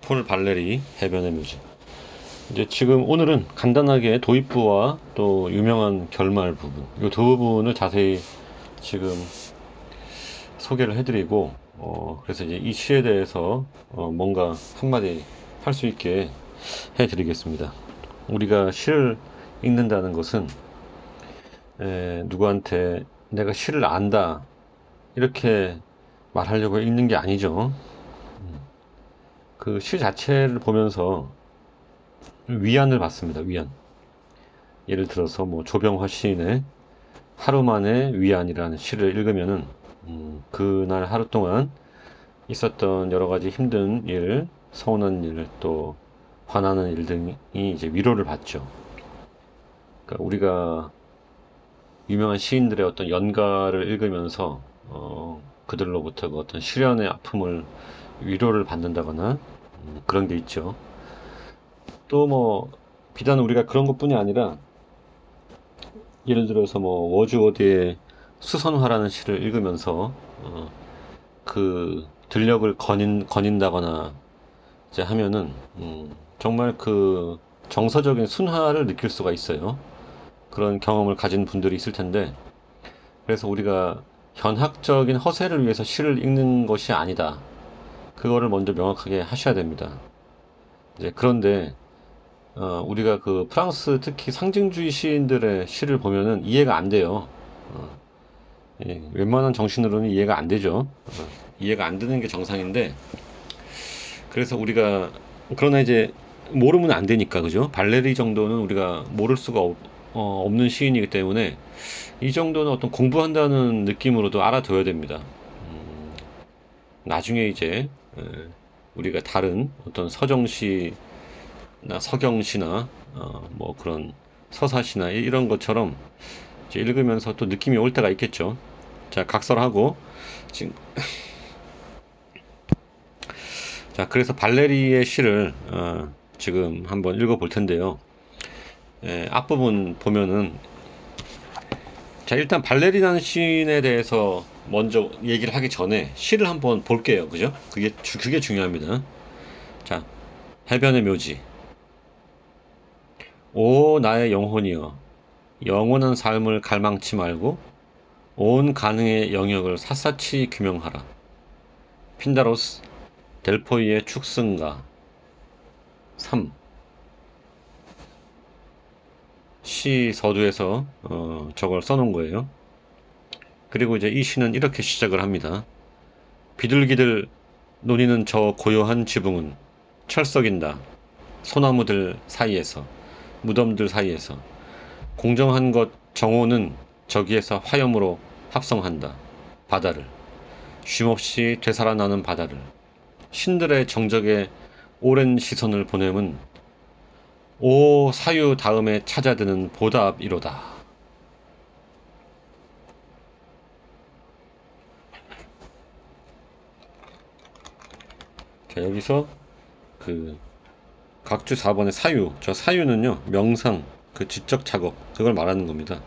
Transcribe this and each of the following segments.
폴 발레리 해변의 묘지. 이제 지금 오늘은 간단하게 도입부와 또 유명한 결말 부분, 이 두 부분을 자세히 지금 소개를 해드리고, 그래서 이제 이 시에 대해서 뭔가 한마디 할 수 있게 해드리겠습니다. 우리가 시를 읽는다는 것은 누구한테 내가 시를 안다 이렇게 말하려고 읽는 게 아니죠. 그 시 자체를 보면서 위안을 받습니다. 위안. 예를 들어서 뭐 조병화 시인의 하루만의 위안이라는 시를 읽으면은 그날 하루 동안 있었던 여러 가지 힘든 일, 서운한 일, 또 화나는 일 등이 이제 위로를 받죠. 그러니까 우리가 유명한 시인들의 어떤 연가를 읽으면서 그들로부터 그 어떤 시련의 아픔을 위로를 받는다거나 그런 게 있죠. 또 뭐 비단 우리가 그런 것뿐이 아니라 예를 들어서 뭐 워즈워드의 수선화라는 시를 읽으면서 그 들녘을 거닌다거나 이제 하면은 정말 그 정서적인 순화를 느낄 수가 있어요. 그런 경험을 가진 분들이 있을 텐데, 그래서 우리가 현학적인 허세를 위해서 시를 읽는 것이 아니다. 그거를 먼저 명확하게 하셔야 됩니다. 이제 그런데 우리가 그 프랑스 특히 상징주의 시인들의 시를 보면은 이해가 안 돼요. 웬만한 정신으로는 이해가 안 되죠. 이해가 안 되는 게 정상인데, 그래서 우리가 그러나 이제 모르면 안 되니까, 그죠? 발레리 정도는 우리가 모를 수가 없는 시인이기 때문에 이 정도는 어떤 공부한다는 느낌으로도 알아둬야 됩니다. 나중에 이제 우리가 다른 어떤 서정시나 서경시나 뭐 그런 서사시나 이런 것처럼 이제 읽으면서 또 느낌이 올 때가 있겠죠. 자, 각설하고 지금 자, 그래서 발레리의 시를 지금 한번 읽어볼 텐데요. 앞부분 보면은, 자, 일단 발레리라는 시인에 대해서 먼저 얘기를 하기 전에 시를 한번 볼게요. 그죠? 그게 중요합니다. 자, 해변의 묘지. 오, 나의 영혼이여. 영원한 삶을 갈망치 말고 온 가능의 영역을 샅샅이 규명하라. 핀다로스, 델포이의 축승가. 3. 시 서두에서 저걸 써놓은 거예요. 그리고 이제 이 시는 이렇게 시작을 합니다. 비둘기들 노니는 저 고요한 지붕은 철썩인다. 소나무들 사이에서, 무덤들 사이에서. 공정한 것 정오는 저기에서 화염으로 합성한다. 바다를. 쉼없이 되살아나는 바다를. 신들의 정적에 오랜 시선을 보냄은 오 사유 다음에 찾아드는 보답이로다. 자, 여기서 그 각주 4번의 사유, 저 사유는요 명상, 그 지적 작업, 그걸 말하는 겁니다.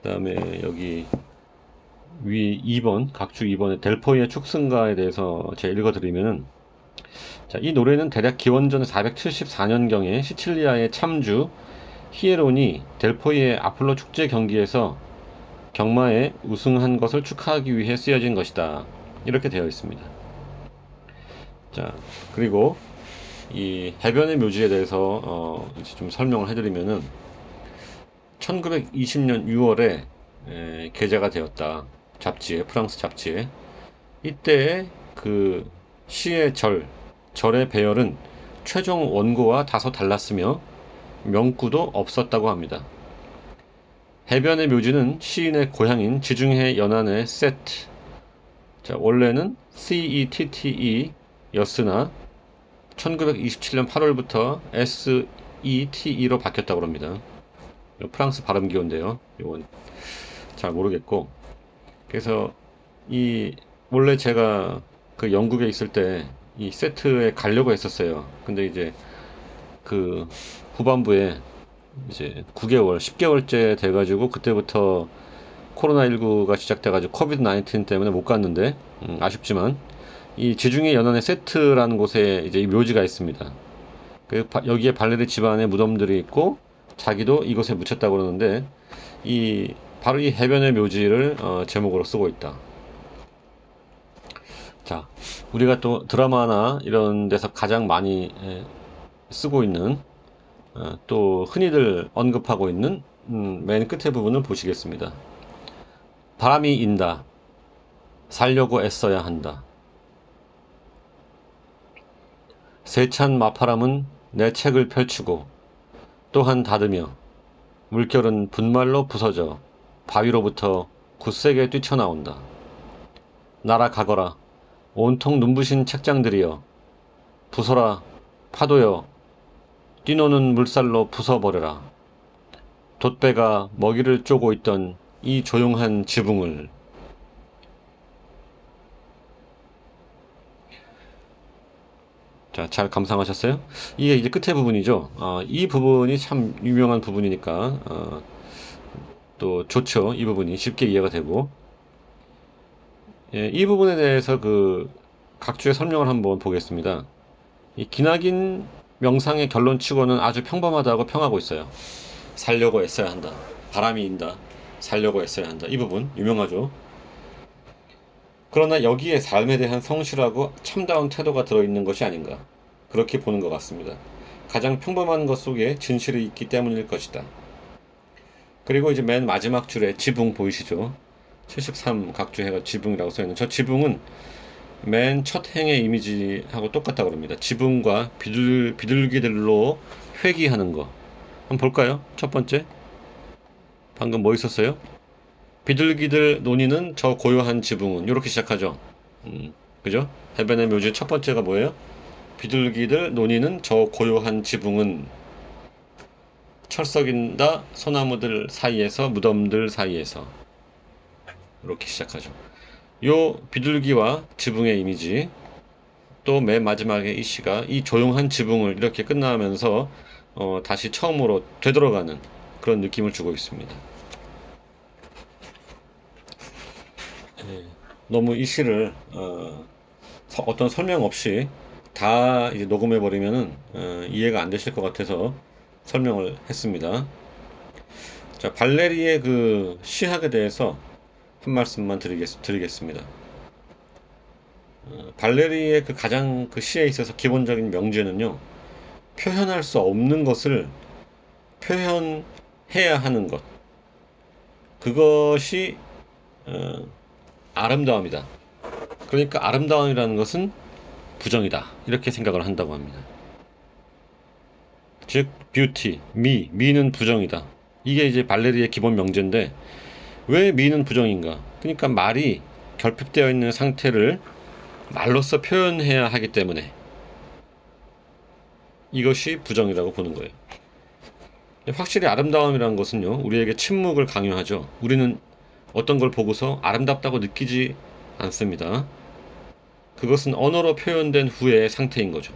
그 다음에 여기 위 2번, 각주 2번의 델포이의 축승가에 대해서 제가 읽어드리면은, 자, 이 노래는 대략 기원전 474년경에 시칠리아의 참주 히에론이 델포이의 아폴로 축제 경기에서 경마에 우승한 것을 축하하기 위해 쓰여진 것이다. 이렇게 되어 있습니다. 자, 그리고 이 해변의 묘지에 대해서 이제 좀 설명을 해드리면은 1920년 6월에 게재가 되었다. 잡지에, 프랑스 잡지에. 이때 그 시의 절의 배열은 최종 원고와 다소 달랐으며 명구도 없었다고 합니다. 해변의 묘지는 시인의 고향인 지중해 연안의 세트, 자, 원래는 CETTE 였으나 1927년 8월부터 SETE로 바뀌었다고 합니다. 프랑스 발음 기호인데요. 이건 잘 모르겠고, 그래서 이 원래 제가 그 영국에 있을 때 이 세트에 가려고 했었어요. 근데 이제 그 후반부에 이제 9개월, 10개월째 돼가지고 그때부터 코로나19가 시작돼가지고 코비드 19 때문에 못 갔는데 아쉽지만 이 지중해 연안의 세트라는 곳에 이제 이 묘지가 있습니다. 여기에 발레리 집안의 무덤들이 있고 자기도 이곳에 묻혔다고 그러는데 바로 이 해변의 묘지를 제목으로 쓰고 있다. 자, 우리가 또 드라마나 이런 데서 가장 많이 쓰고 있는 또 흔히들 언급하고 있는 맨 끝에 부분을 보시겠습니다. 바람이 인다. 살려고 애써야 한다. 세찬 마파람은 내 책을 펼치고 또한 닫으며 물결은 분말로 부서져 바위로부터 굳세게 뛰쳐나온다. 날아가거라. 온통 눈부신 책장들이여. 부숴라. 파도여. 뛰노는 물살로 부숴버려라. 돛배가 먹이를 쪼고 있던 이 조용한 지붕을. 자, 잘 감상하셨어요? 이게 이제 끝에 부분이죠. 이 부분이 참 유명한 부분이니까 또 좋죠. 이 부분이 쉽게 이해가 되고, 예, 이 부분에 대해서 각주의 설명을 한번 보겠습니다. 이 기나긴 명상의 결론치고는 아주 평범하다고 평하고 있어요. 살려고 애써야 한다. 바람이 인다. 살려고 애써야 한다. 이 부분 유명하죠. 그러나 여기에 삶에 대한 성실하고 참다운 태도가 들어있는 것이 아닌가, 그렇게 보는 것 같습니다. 가장 평범한 것 속에 진실이 있기 때문일 것이다. 그리고 이제 맨 마지막 줄에 지붕 보이시죠? 73 각주해가 지붕이라고 써있는 저 지붕은 맨 첫 행의 이미지하고 똑같다고 합니다. 지붕과 비둘기들로 회귀하는 거 한번 볼까요? 첫 번째, 방금 뭐 있었어요? 비둘기들 논이는 저 고요한 지붕은, 이렇게 시작하죠. 그죠? 해변의 묘지 첫 번째가 뭐예요? 비둘기들 논이는 저 고요한 지붕은, 철썩인다 소나무들 사이에서, 무덤들 사이에서, 이렇게 시작하죠. 요 비둘기와 지붕의 이미지, 또 맨 마지막에 이 시가 이 조용한 지붕을 이렇게 끝나면서 다시 처음으로 되돌아가는 그런 느낌을 주고 있습니다. 너무 이 시를 어떤 설명 없이 다 이제 녹음해 버리면은 이해가 안 되실 것 같아서 설명을 했습니다. 자, 발레리의 그 시학에 대해서 한 말씀만 드리겠습니다. 발레리의 가장 시에 있어서 기본적인 명제는요, 표현할 수 없는 것을 표현해야 하는 것, 그것이 아름다움이다. 그러니까 아름다움이라는 것은 부정이다, 이렇게 생각을 한다고 합니다. 즉 뷰티, 미는 부정이다. 이게 이제 발레리의 기본 명제인데, 왜 미는 부정인가? 그러니까 말이 결핍되어 있는 상태를 말로써 표현해야 하기 때문에 이것이 부정이라고 보는 거예요. 확실히 아름다움이라는 것은요, 우리에게 침묵을 강요하죠. 우리는 어떤 걸 보고서 아름답다고 느끼지 않습니다. 그것은 언어로 표현된 후의 상태인 거죠.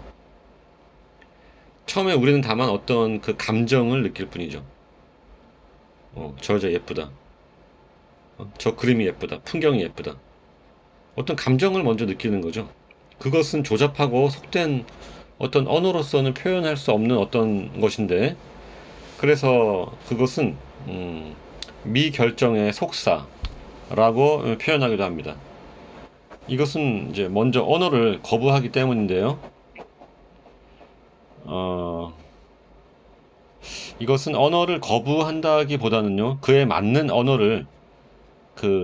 처음에 우리는 다만 어떤 감정을 느낄 뿐이죠. 저 여자 예쁘다. 저 그림이 예쁘다. 풍경이 예쁘다. 어떤 감정을 먼저 느끼는 거죠. 그것은 조잡하고 속된 어떤 언어로서는 표현할 수 없는 어떤 것인데, 그래서 그것은 미결정의 속사라고 표현하기도 합니다. 이것은 이제 먼저 언어를 거부하기 때문인데요. 이것은 언어를 거부한다기보다는요, 그에 맞는 언어를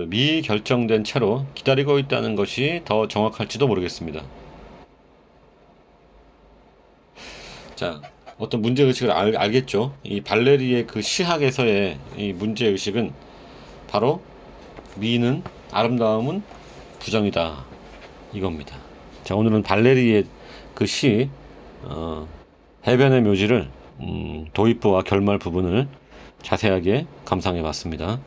미결정된 채로 기다리고 있다는 것이 더 정확할지도 모르겠습니다. 자, 어떤 문제의식을 알겠죠? 이 발레리의 시학에서의 이 문제의식은 바로 미는, 아름다움은 부정이다, 이겁니다. 자, 오늘은 발레리의 시 해변의 묘지를 도입부와 결말 부분을 자세하게 감상해 봤습니다.